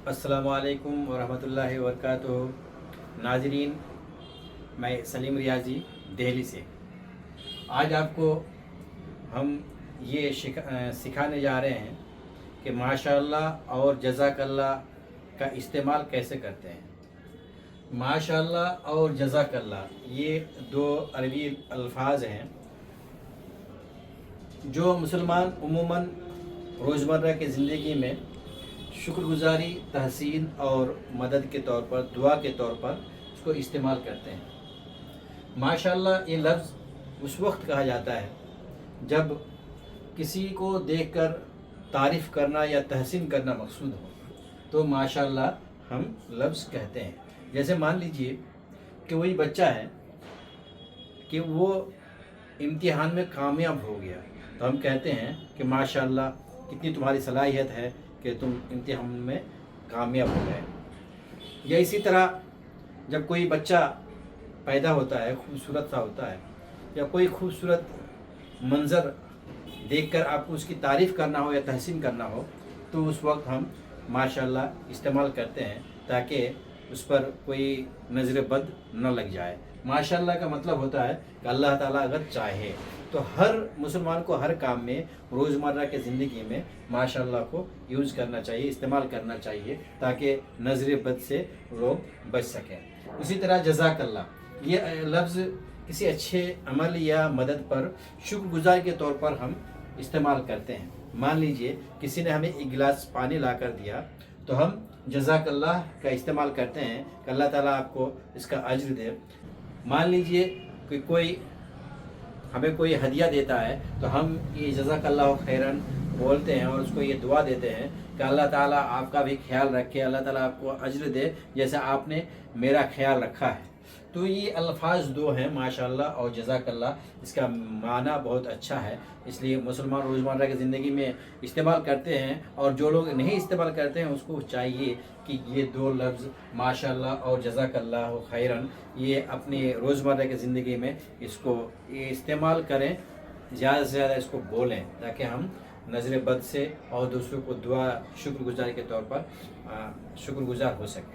अस्सलामुअलैकुम वरहमतुल्लाहि वबरकातुहू। नाजरीन, मैं सलीम रियाजी दिल्ली से। आज आपको हम ये सिखाने जा रहे हैं कि माशाअल्लाह और जज़ाकल्लाह का इस्तेमाल कैसे करते हैं। माशाअल्लाह और जज़ाकल्लाह ये दो अरबी अल्फाज हैं जो मुसलमान उमूमन रोज़मर्रा की ज़िंदगी में शुक्रगुज़ारी, तहसीन और मदद के तौर पर, दुआ के तौर पर इसको इस्तेमाल करते हैं। माशाअल्लाह ये लफ्ज़ उस वक्त कहा जाता है जब किसी को देखकर तारीफ़ करना या तहसीन करना मकसूद हो, तो माशाअल्लाह हम लफ्ज़ कहते हैं। जैसे मान लीजिए कि वही बच्चा है कि वो इम्तिहान में कामयाब हो गया, तो हम कहते हैं कि माशाअल्लाह कितनी तुम्हारी सलाहियत है कि तुम इम्तिहान में कामयाब हो गए। या इसी तरह जब कोई बच्चा पैदा होता है, खूबसूरत सा होता है, या कोई खूबसूरत मंज़र देखकर आपको उसकी तारीफ़ करना हो या तहसीन करना हो, तो उस वक्त हम माशाअल्लाह इस्तेमाल करते हैं ताकि उस पर कोई नज़र बद न लग जाए। माशाअल्लाह का मतलब होता है कि अल्लाह ताला अगर चाहे तो हर मुसलमान को हर काम में, रोज़मर्रा के ज़िंदगी में माशाअल्लाह को यूज़ करना चाहिए, इस्तेमाल करना चाहिए ताकि नज़र बद से लोग बच सकें। उसी तरह जज़ाकल्लाह ये लफ्ज़ किसी अच्छे अमल या मदद पर शुक्रगुज़ार के तौर पर हम इस्तेमाल करते हैं। मान लीजिए किसी ने हमें एक गिलास पानी ला कर दिया, तो हम जज़ाकल्लाह का इस्तेमाल करते हैं कि अल्लाह ताला आपको इसका अज्र दे। मान लीजिए कि कोई हमें कोई हदिया देता है, तो हम ये जज़ाकल्लाह खैरन बोलते हैं और उसको ये दुआ देते हैं कि अल्लाह ताला आपका भी ख्याल रखे, अल्लाह ताला आपको अज्र दे जैसा आपने मेरा ख्याल रखा है। तो ये अल्फाज दो हैं, माशाअल्लाह और जज़ाकल्लाह। इसका माना बहुत अच्छा है, इसलिए मुसलमान रोज़मर्रा की ज़िंदगी में इस्तेमाल करते हैं। और जो लोग नहीं इस्तेमाल करते हैं उसको चाहिए कि ये दो लफ्ज़ माशाअल्लाह और जज़ाकल्लाह खैरन ये अपनी रोज़मर्रा की ज़िंदगी में इसको ये इस्तेमाल करें, ज़्यादा से ज़्यादा इसको बोलें ताकि हम नज़र बद से और दूसरों को दुआ शुक्रगुज़ार के तौर पर शुक्रगुज़ार हो सकें।